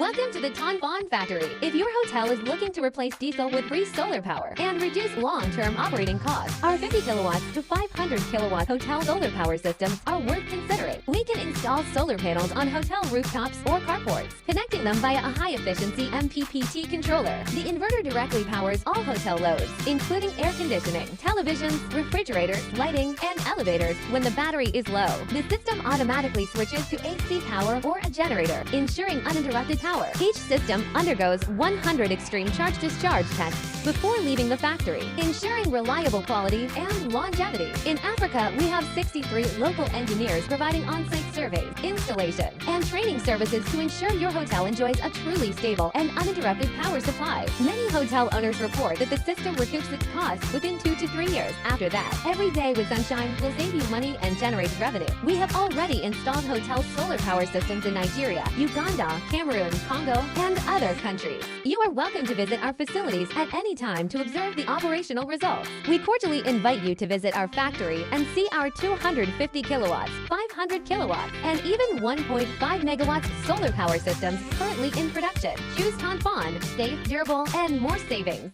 Welcome to the Tanfon factory. If your hotel is looking to replace diesel with free solar power and reduce long-term operating costs, our 50 kilowatts to 500 kilowatt hotel solar power systems are worth considering. We can install solar panels on hotel rooftops or carports, connecting them via a high-efficiency MPPT controller. The inverter directly powers all hotel loads, including air conditioning, televisions, refrigerators, lighting, and elevators. When the battery is low, the system automatically switches to AC power or a generator, ensuring uninterrupted power. Each system undergoes 100 extreme charge-discharge tests before leaving the factory, ensuring reliable quality and longevity. In Africa, we have 63 local engineers providing on-site surveys, installation, and training services to ensure your hotel enjoys a truly stable and uninterrupted power supply. Many hotel owners report that the system recoups its costs within 2 to 3 years. After that, every day with sunshine will save you money and generate revenue. We have already installed hotel solar power systems in Nigeria, Uganda, Cameroon, Congo, and other countries. You are welcome to visit our facilities at any time to observe the operational results. We cordially invite you to visit our factory and see our 250 kilowatts, 500 kilowatts, and even 1.5 megawatts solar power systems currently in production. Choose Tanfon, safe, durable, and more savings.